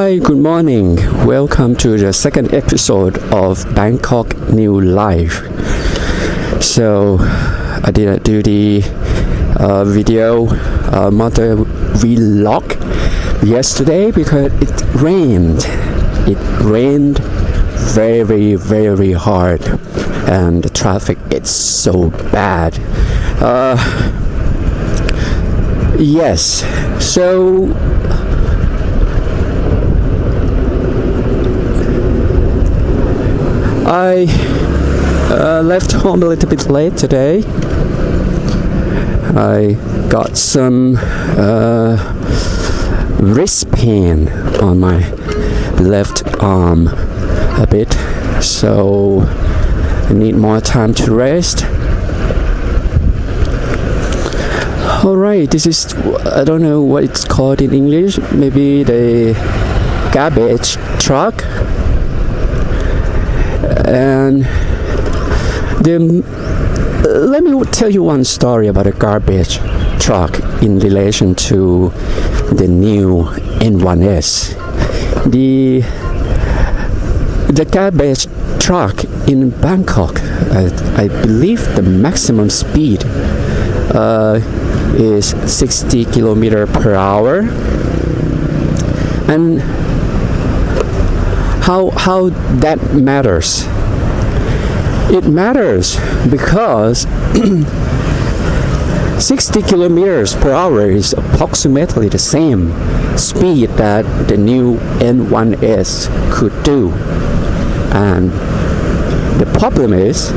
Hi, good morning. Welcome to the second episode of Bangkok Niu Life. So I didn't do the video motor vlog yesterday because it rained. It rained very hard and the traffic is so bad. Yes, so I left home a little bit late today. I got some wrist pain on my left arm a bit, so I need more time to rest. Alright, this is, I don't know what it's called in English, maybe the garbage truck. And let me tell you one story about a garbage truck in relation to the Niu N1S. The garbage truck in Bangkok, I believe the maximum speed is 60 kilometers per hour. And how that matters? It matters because 60 kilometers per hour is approximately the same speed that the Niu N1S could do. And the problem is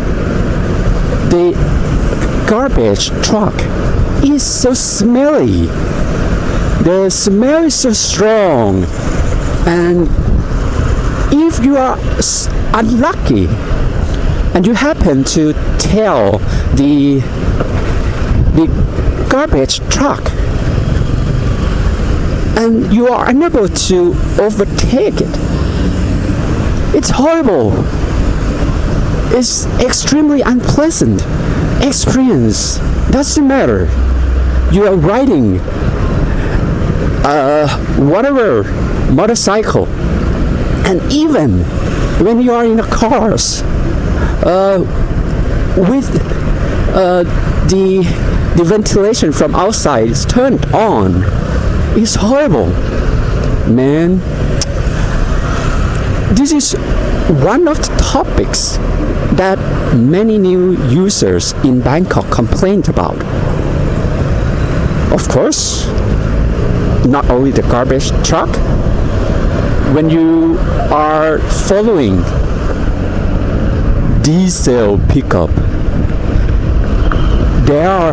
the garbage truck is so smelly. The smell is so strong, and if you are unlucky and you happen to tail the garbage truck and you are unable to overtake it, it's horrible. It's extremely unpleasant experience. Doesn't matter. You are riding whatever motorcycle, and even when you are in the cars with the ventilation from outside is turned on, it's horrible, man. This is one of the topics that many new users in Bangkok complained about. Of course, not only the garbage truck. When you are following diesel pickup, there are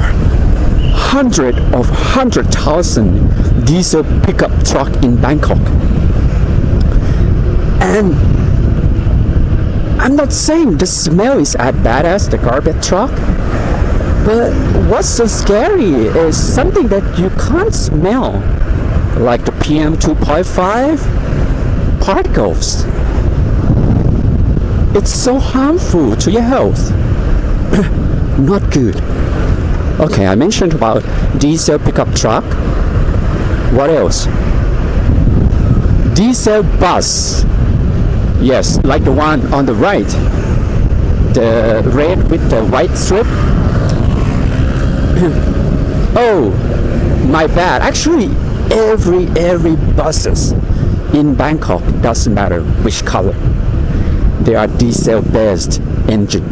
hundreds of 100,000 diesel pickup truck in Bangkok. And I'm not saying the smell is as bad as the garbage truck, but what's so scary is something that you can't smell, like the PM 2.5 particles. It's so harmful to your health. Not good. Okay, I mentioned about diesel pickup truck. What else? Diesel bus. Yes, like the one on the right, the red with the white strip. Oh, my bad. Actually, every buses in Bangkok, doesn't matter which color, they are diesel-based engine.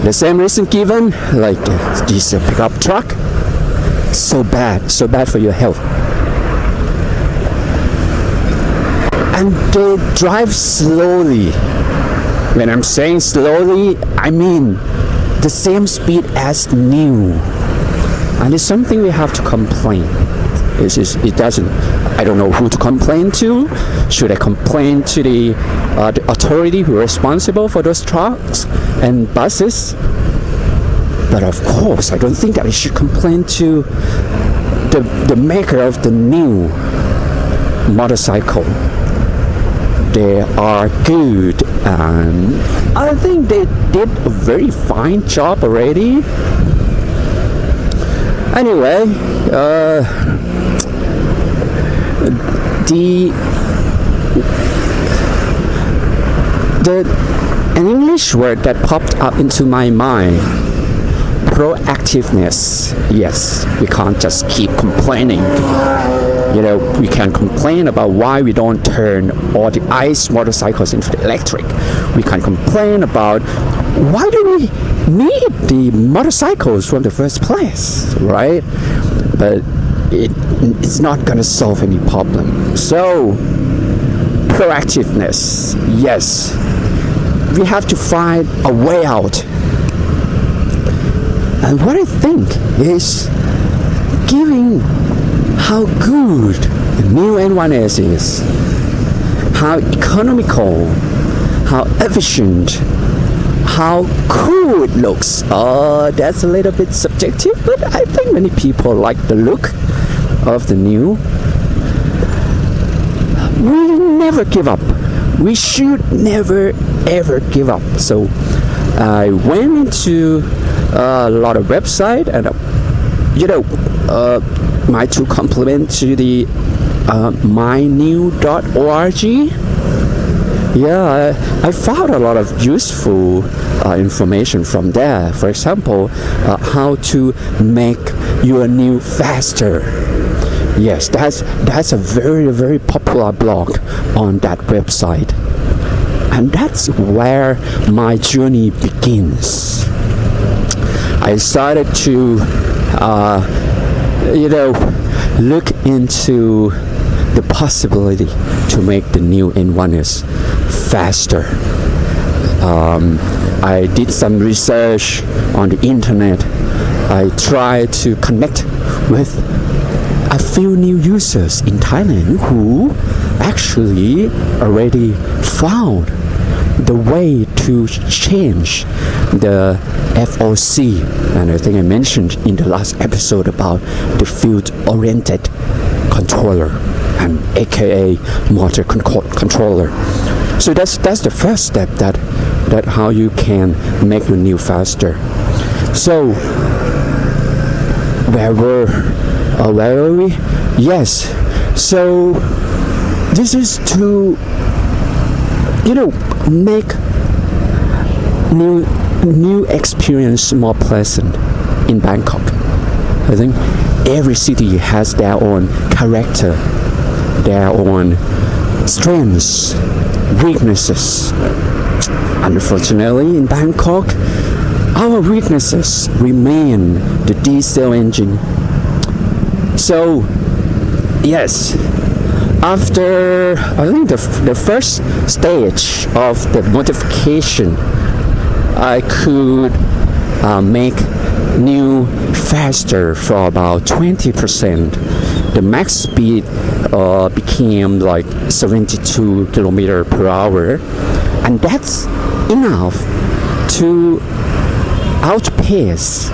The same reason given, like the diesel pickup truck. So bad for your health. And they drive slowly. When I'm saying slowly, I mean the same speed as Niu. And it's something we have to complain. It doesn't. I don't know who to complain to. Should I complain to the authority who are responsible for those trucks and buses? But of course, I don't think that I should complain to the maker of the new motorcycle. They are good, and I think they did a very fine job already. Anyway, an English word that popped up into my mind, proactiveness. Yes, we can't just keep complaining. We can complain about why we don't turn all the ICE motorcycles into the electric. We can complain about why do we need the motorcycles from the first place, right? But it's not going to solve any problem. So, proactiveness, yes. We have to find a way out. And what I think is, given how good the Niu N1S is, how economical, how efficient, how cool it looks. That's a little bit subjective, but I think many people like the look of the Niu. We never give up. We should never ever give up. So I went into a lot of website and my two compliment to the mynew.org. Yeah, I found a lot of useful information from there. For example, how to make your Niu faster. Yes, that's a very, very popular blog on that website. And that's where my journey begins. I started to, look into the possibility to make the Niu N1S faster. I did some research on the internet. I tried to connect with a few new users in Thailand who actually already found the way to change the FOC, and I think I mentioned in the last episode about the field-oriented controller, and aka motor controller. So that's the first step, that how you can make your Niu faster. So where were we? Yes. So this is to make new experience more pleasant in Bangkok. I think every city has their own character, their own strengths, weaknesses. Unfortunately, in Bangkok, our weaknesses remain the diesel engine. So, yes, after I think the first stage of the modification, I could make Niu faster for about 20%. The max speed became like 72 kilometers per hour, and that's enough to outpace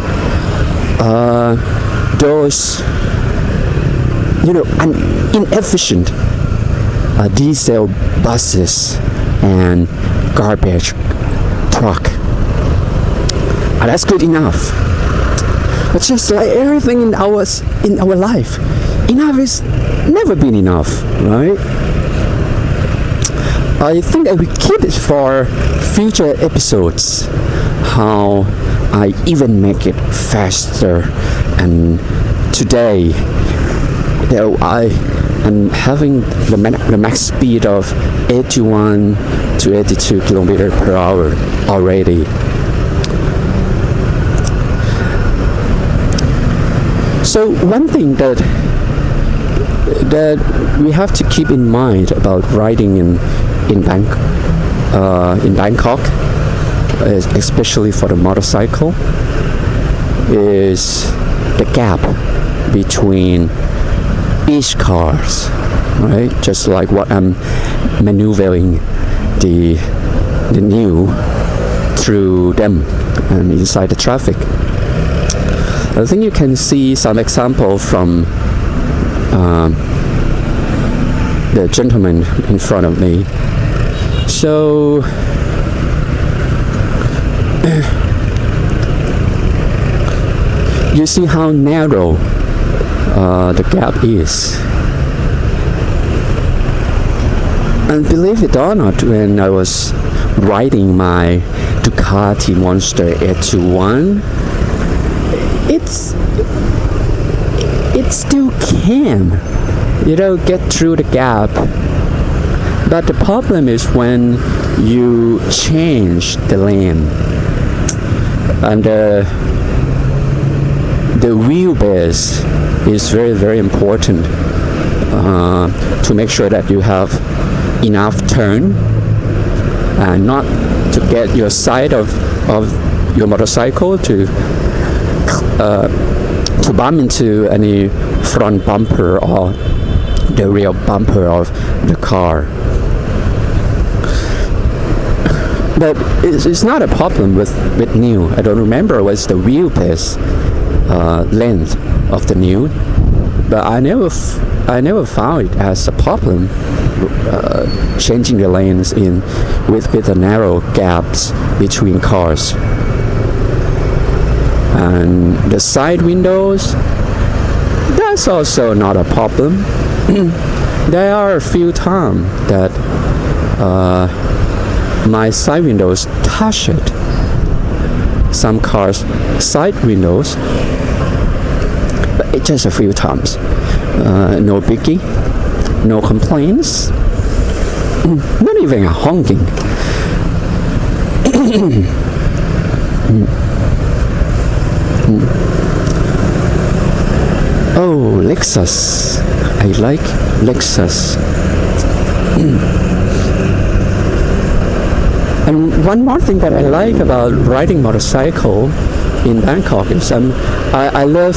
those inefficient diesel buses and garbage truck. And that's good enough. But just like everything in our life, enough is never been enough, right? I think I will keep it for future episodes, how I even make it faster. And today, I am having the max speed of 81 to 82 kilometers per hour already. So one thing that we have to keep in mind about riding in Bangkok, especially for the motorcycle, is the gap between each cars, right? Just like what I'm maneuvering the Niu through them and inside the traffic. I think you can see some example from the gentleman in front of me. So you see how narrow the gap is. And believe it or not, when I was riding my Ducati Monster 821, it still can, get through the gap. But the problem is when you change the lane, and the wheelbase is very, very important to make sure that you have enough turn and not to get your side of your motorcycle to bump into any front bumper or the rear bumper of the car. But it's not a problem with Niu. I don't remember what's the wheelbase length of the Niu, but I never found it as a problem changing the lanes with the narrow gaps between cars. And the side windows, that's also not a problem. There are a few times that my side windows touch it. Some cars' side windows, but it's just a few times. No biggie, no complaints, not even a honking. Oh, Lexus. I like Lexus. And one more thing that I like about riding motorcycle in Bangkok is I love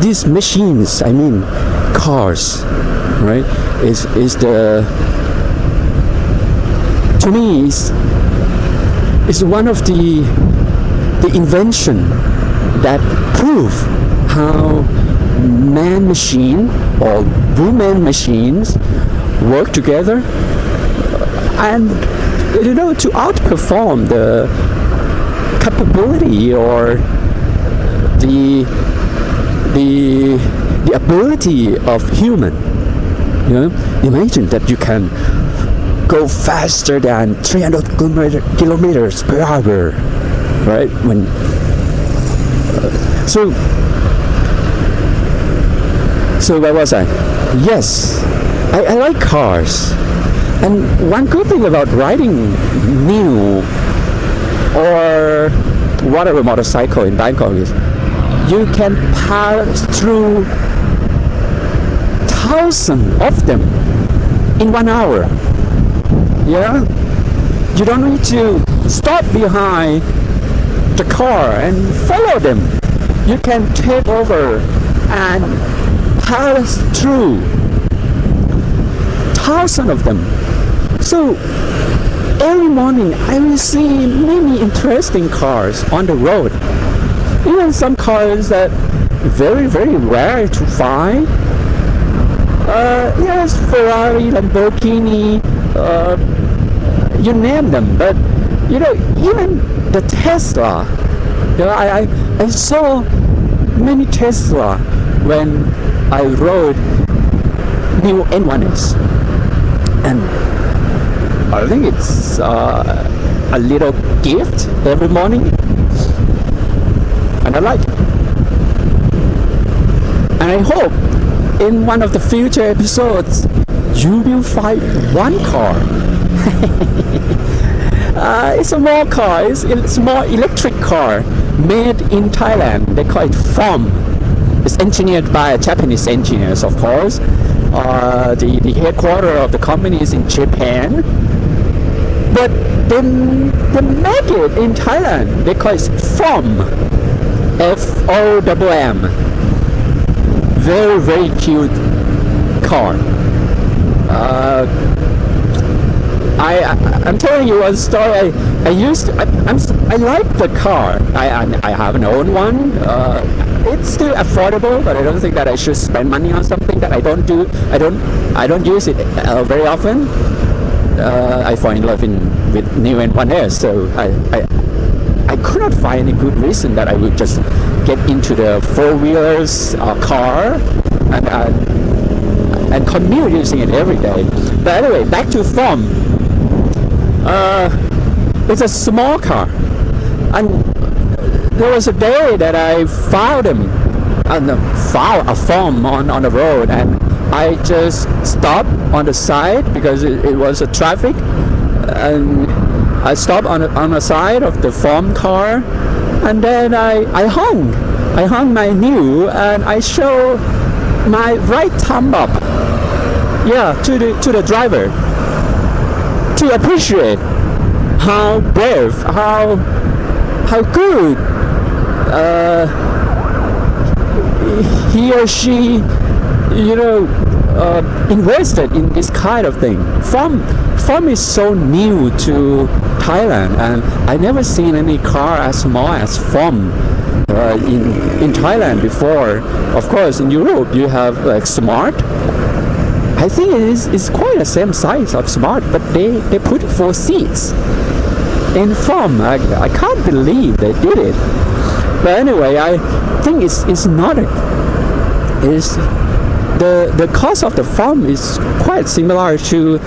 these machines. I mean, cars, right? To me is one of the invention that prove how man machine or woman machines work together, and to outperform the capability or the ability of human. Imagine that you can go faster than 300 kilometers per hour, right? So where was I? Yes, I like cars. And one good thing about riding Niu or whatever motorcycle in Bangkok is you can pass through thousands of them in 1 hour. Yeah? You don't need to stop behind the car and follow them. You can take over and pass through thousands of them. So every morning I will see many interesting cars on the road. Even some cars that very, very rare to find. Yes, Ferrari, Lamborghini, you name them. But even the Tesla. I saw many Tesla when I rode Niu N1S, and I think it's a little gift every morning, and I like it. And I hope in one of the future episodes you will find one car. It's a small car. It's a small electric car made in Thailand. They call it FOMM. It's engineered by Japanese engineers, of course. The headquarters of the company is in Japan, but they make it in Thailand. They call it FOMM, FOMM. Very, very cute car. I'm telling you one story. I like the car. I have an own one. It's still affordable, but I don't think that I should spend money on something that I don't do. I don't use it very often. I fall in love with Niu N1S, so I could not find any good reason that I would just get into the four-wheelers car, and and continue using it every day. But anyway, back to FOMM. It's a small car, and there was a day that I found a FOMM on the road, and I just stopped on the side because it was a traffic, and I stopped on the side of the FOMM car, and then I hung my Niu, and I show my right thumb up, to the driver, to appreciate how brave, how good he or she, invested in this kind of thing. FOMM is so new to Thailand, and I never seen any car as small as FOMM in Thailand before. Of course, in Europe you have like Smart. I think it's quite the same size of Smart, but they put 4 seats in FOMM. I can't believe they did it. But anyway, I think it's not the cost of the FOMM is quite similar to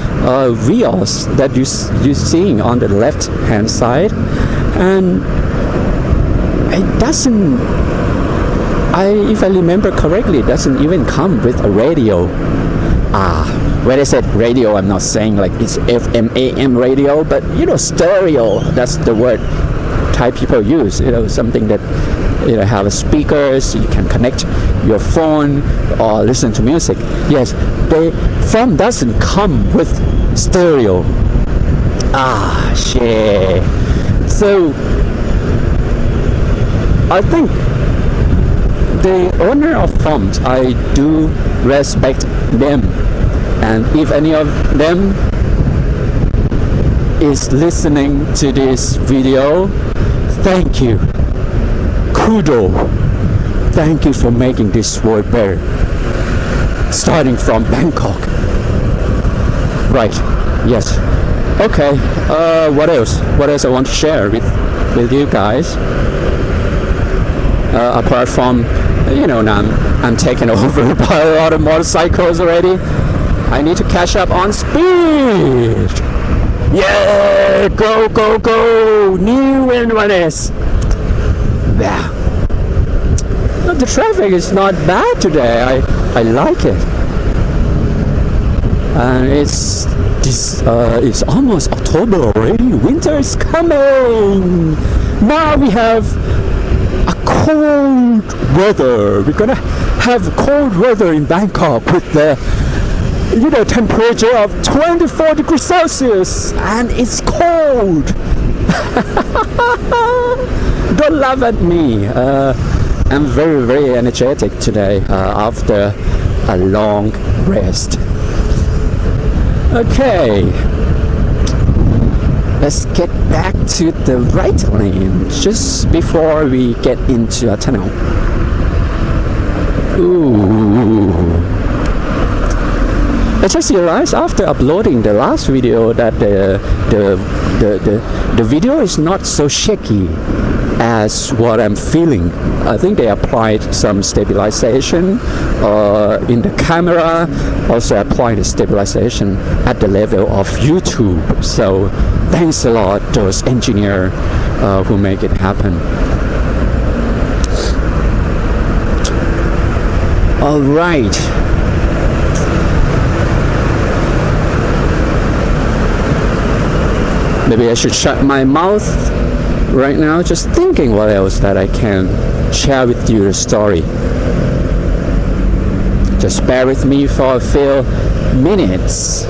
wheels that you're seeing on the left hand side, and it doesn't, if I remember correctly, it doesn't even come with a radio. When I said radio, I'm not saying like it's FM AM radio, but stereo, that's the word Thai people use, something that have speakers, you can connect your phone or listen to music. Yes, the FOMM doesn't come with stereo. Shit. So I think the owner of FOMM, I do respect them, and if any of them is listening to this video, thank you. Kudo. Thank you for making this world better. Starting from Bangkok. Right. Yes. Okay. What else? What else I want to share with you guys? Apart from, now I'm taken over by a lot of motorcycles already. I need to catch up on speed. Yeah! Go, go, go! Niu N1S. Yeah. The traffic is not bad today. I like it. And it's almost October already. Winter is coming. Now we have a cold weather. We're gonna have cold weather in Bangkok with the temperature of 24 degrees Celsius, and it's cold. Don't laugh at me. I'm very, very energetic today after a long rest. Okay, let's get back to the right lane just before we get into a tunnel. Ooh. I just realized after uploading the last video that the video is not so shaky as what I'm feeling. I think they applied some stabilization in the camera, also applied the stabilization at the level of YouTube. So thanks a lot those engineers who make it happen. All right. Maybe I should shut my mouth right now, just thinking what else that I can share with you the story. Just bear with me for a few minutes.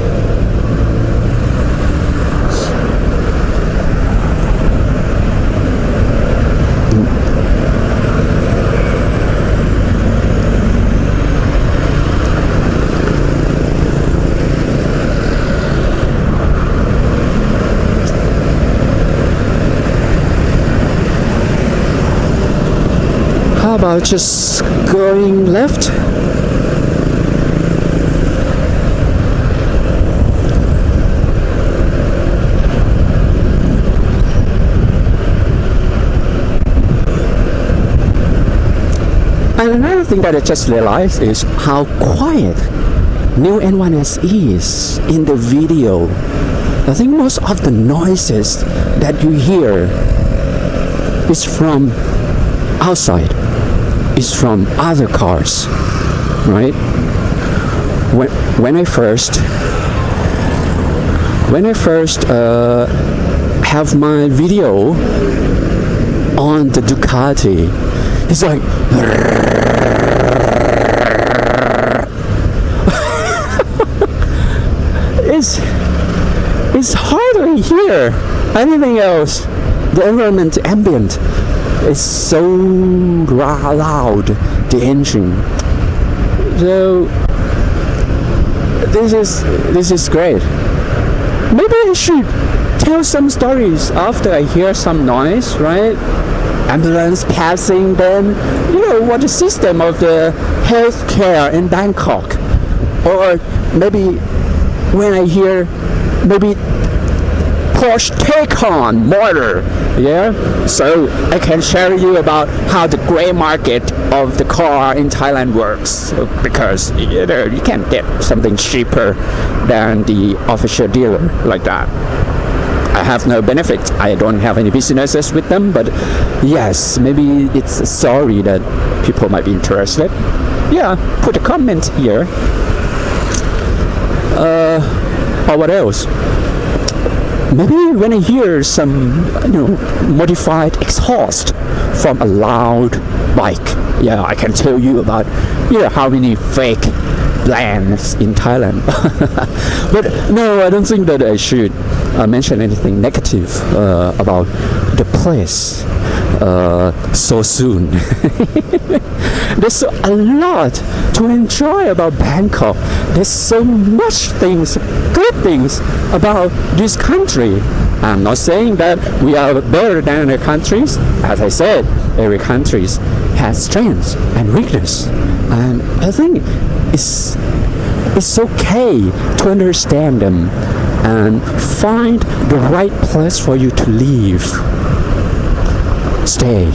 How about just going left? And another thing that I just realized is how quiet Niu N1S is in the video. I think most of the noises that you hear is from outside, is from other cars, right? When I first have my video on the Ducati, it's like it's hardly hear anything else. The environment, ambient, is so loud. The engine. So this is great. Maybe I should tell some stories after I hear some noise, right? Ambulance passing, then what the system of the healthcare in Bangkok, or maybe when I hear maybe Porsche Taycan motor, yeah. So I can share you about how the gray market of the car in Thailand works, because you can't get something cheaper than the official dealer like that. I have no benefits. I don't have any businesses with them, but yes, maybe it's a story that people might be interested. Yeah, put a comment here. Or what else? Maybe when I hear some modified exhaust from a loud bike, yeah, I can tell you about how many fake brands in Thailand. But no, I don't think that I should mention anything negative about the place so soon. There's a lot to enjoy about Bangkok. There's so much things, good things about this country. I'm not saying that we are better than other countries. As I said, every country has strengths and weakness, and I think it's okay to understand them and find the right place for you to live, stay,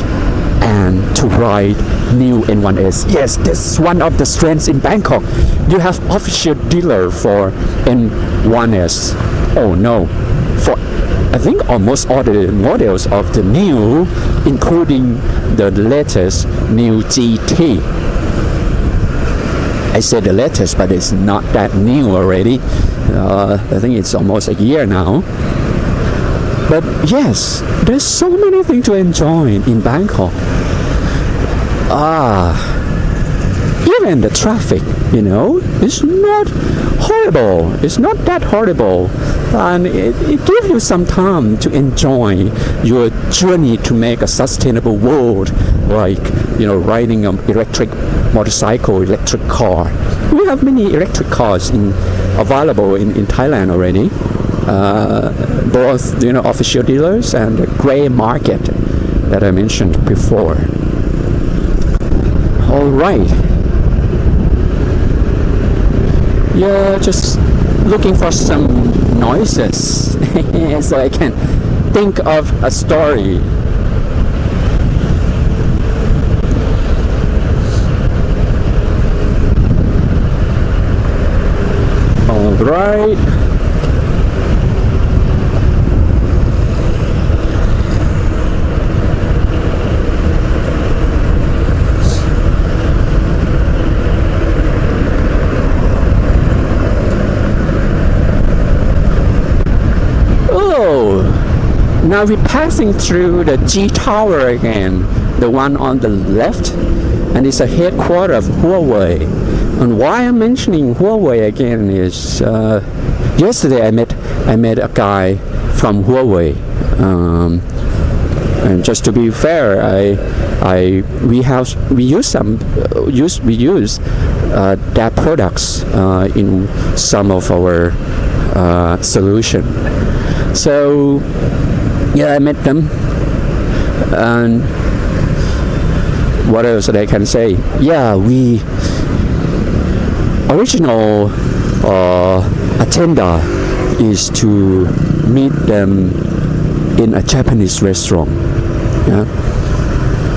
and to ride Niu N1S. Yes, that's one of the strengths in Bangkok. You have official dealer for N1S. Oh no, for I think almost all the models of the Niu, including the latest Niu GT. I said the latest, but it's not that new already. I think it's almost a year now. But yes, there's so many things to enjoy in Bangkok. Even the traffic, it's not horrible. It's not that horrible. And it gives you some time to enjoy your journey to make a sustainable world, like, riding an electric motorcycle, electric car. We have many electric cars available in Thailand already. Both, official dealers and the gray market that I mentioned before. All right. Yeah, just looking for some noises so I can think of a story. All right. Now we're passing through the G Tower again, the one on the left, and it's a headquarters of Huawei. And why I'm mentioning Huawei again is yesterday I met a guy from Huawei, and just to be fair, we use their products in some of our solution. So yeah, I met them, and what else I can say? Yeah, we original agenda is to meet them in a Japanese restaurant. Yeah,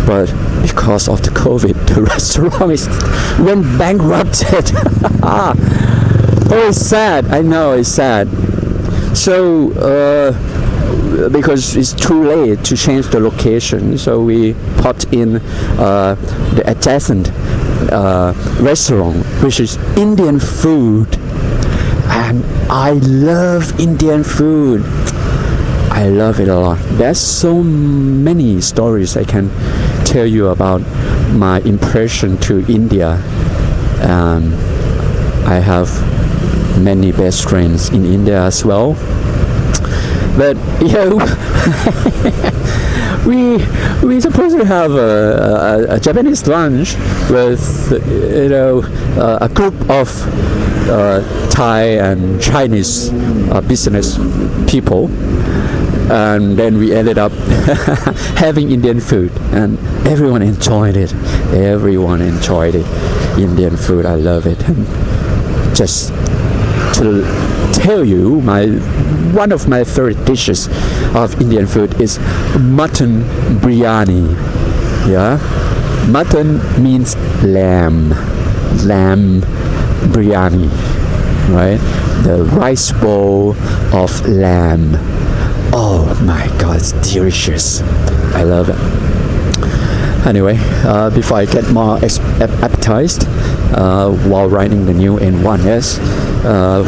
but because of the COVID, the restaurant went bankrupted. Oh, it's sad. I know it's sad. So because it's too late to change the location, so we put in the adjacent restaurant, which is Indian food, and I love Indian food. I love it a lot. There's so many stories I can tell you about my impression to India. I have many best friends in India as well. But we supposed to have a Japanese lunch with a group of Thai and Chinese business people, and then we ended up having Indian food, and everyone enjoyed it. Indian food, I love it. And just to tell you, one of my favorite dishes of Indian food is mutton biryani. Yeah, mutton means lamb biryani, right? The rice bowl of lamb. Oh my God, it's delicious. I love it. Anyway, before I get more appetized while riding the Niu N1S,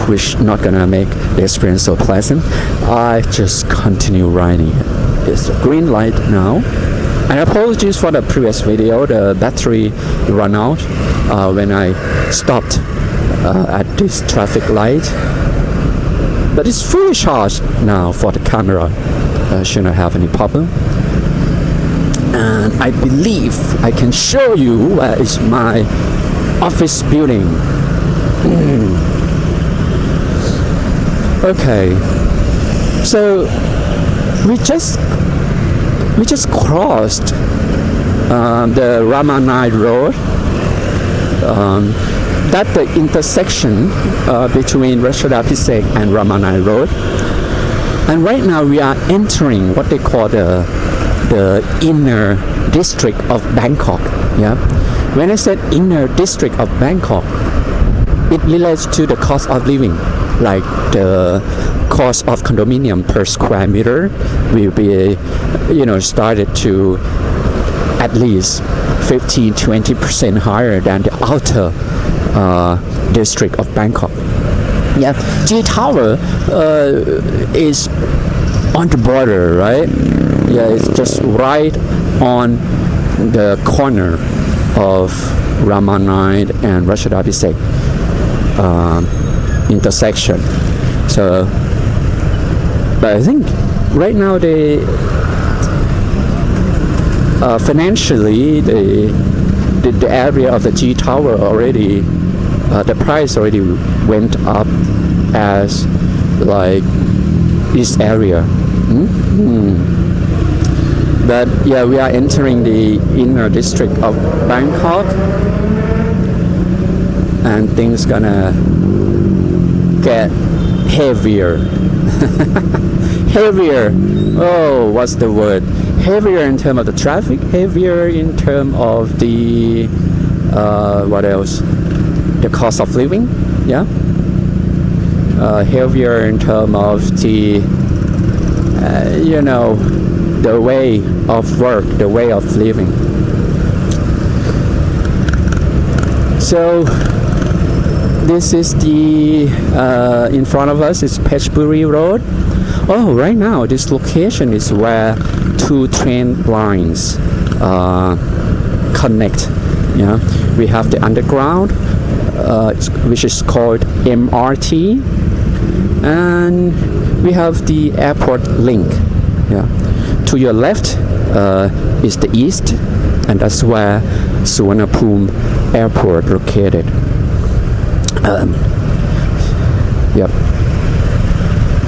which not gonna make the experience so pleasant, I just continue riding. It's a green light now. And apologies for the previous video, the battery ran out when I stopped at this traffic light. But it's fully charged now for the camera. Shouldn't have any problem. And I believe I can show you where is my office building. Okay, so we just crossed the Ramanai Road. That's the intersection between Rashadapisek and Ramanai Road. And right now we are entering what they call the inner district of Bangkok. Yeah. When I said inner district of Bangkok, it relates to the cost of living. Like the cost of condominium per square meter will be, started to at least 15-20% higher than the outer district of Bangkok. Yeah, G Tower is on the border, right? Yeah, it's just right on the corner of Ramanai and Rashadapisek intersection. So, but I think right now they financially the area of the G Tower already the price already went up as like this area. But yeah, we are entering the inner district of Bangkok, and things gonna get heavier. Heavier. Oh, what's the word? Heavier in terms of the traffic. Heavier in terms of the what else? The cost of living. Yeah. Heavier in terms of the the way of work, the way of living. So this is the in front of us is Phetchaburi Road. Oh, right now this location is where two train lines connect. Yeah, we have the underground, which is called MRT, and we have the airport link. Yeah, to your left is the east, and that's where Suvarnabhumi Airport located. Yep.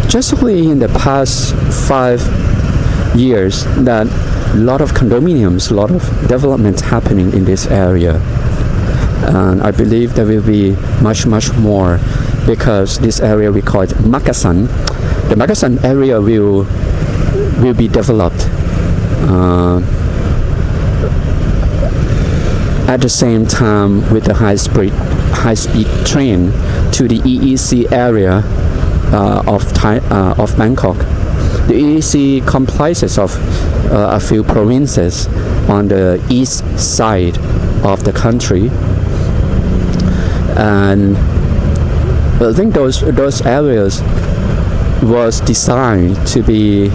Just only in the past 5 years that a lot of condominiums, a lot of developments happening in this area, and I believe there will be much more, because this area we call it Makasan. The Makasan area will be developed, at the same time with the high-speed train to the EEC area of Bangkok. The EEC comprises of a few provinces on the east side of the country, and I think those areas was designed to be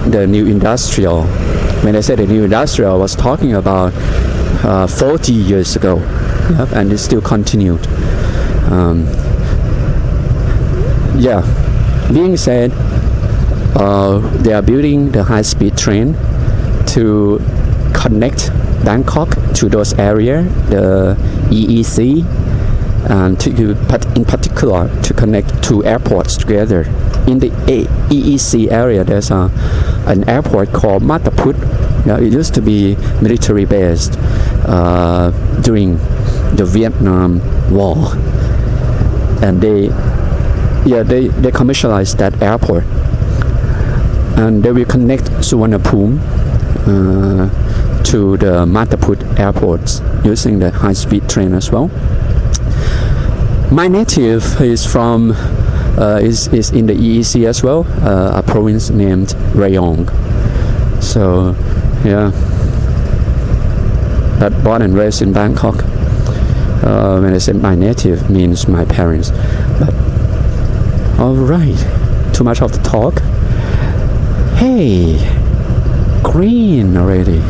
the new industrial. When I said the new industrial, I was talking about 40 years ago, yep, and it still continued. Being said, they are building the high-speed train to connect Bangkok to those areas, the EEC, and in particular to connect two airports together. In the EEC area, there's an airport called Mataput. It used to be military based during the Vietnam War, and they commercialized that airport, and they will connect Suvarnabhumi to the Mataput airports using the high-speed train as well. My native is from is in the EEC as well, a province named Rayong. So but born and raised in Bangkok. When I say my native, means my parents. But all right, too much of the talk. Hey, green already.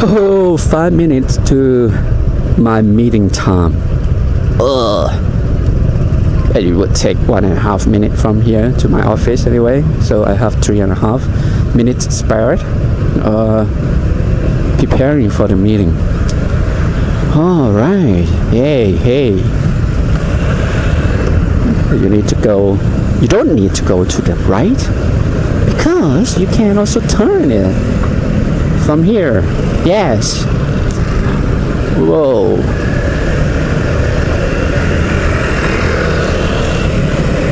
Oh, 5 minutes to my meeting time. It would take 1.5 minutes from here to my office anyway, so I have 3.5 minutes spared preparing for the meeting. All right, hey, you need to go. You don't need to go to the right, because you can also turn it from here. Yes. Whoa.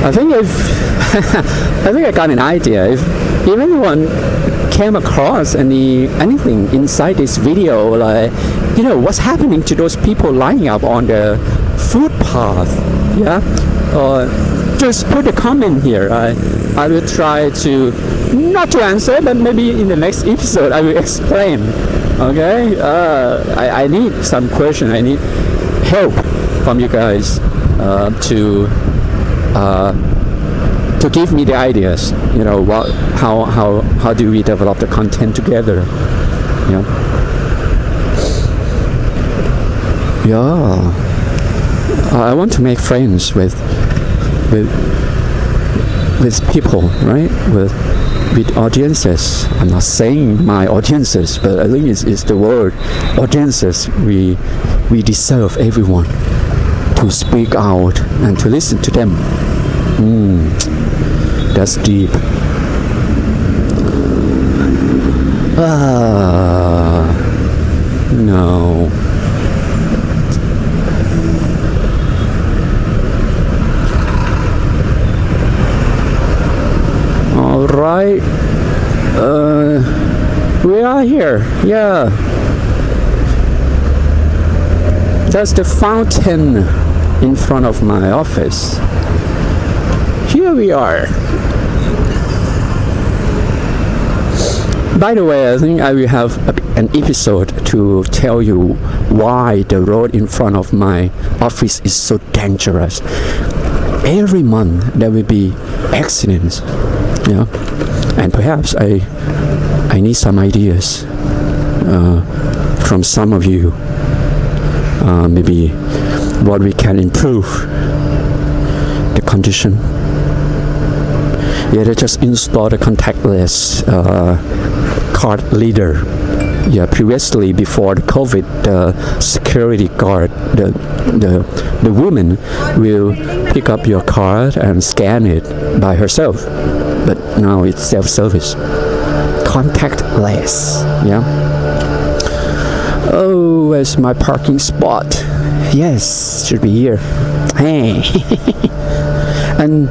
I think I got an idea. If anyone came across anything inside this video, like, what's happening to those people lining up on the footpath, just put a comment here. I will try to not to answer, but maybe in the next episode I will explain. Okay, I need some question. I need help from you guys to give me the ideas. How do we develop the content together? I want to make friends with people, right? With audiences. I'm not saying my audiences, but I think it's the word audiences. We deserve everyone to speak out and to listen to them. That's deep. No. All right. We are here. Yeah. That's the fountain in front of my office. Here we are. By the way, I think I will have an episode to tell you why the road in front of my office is so dangerous. Every month there will be accidents, and perhaps I need some ideas from some of you. Maybe what we can improve the condition. They just installed a contactless card reader. Previously, before the COVID, the security guard, the woman will pick up your card and scan it by herself. But now it's self-service, contactless. Oh, where's my parking spot? Yes, should be here. Hey. And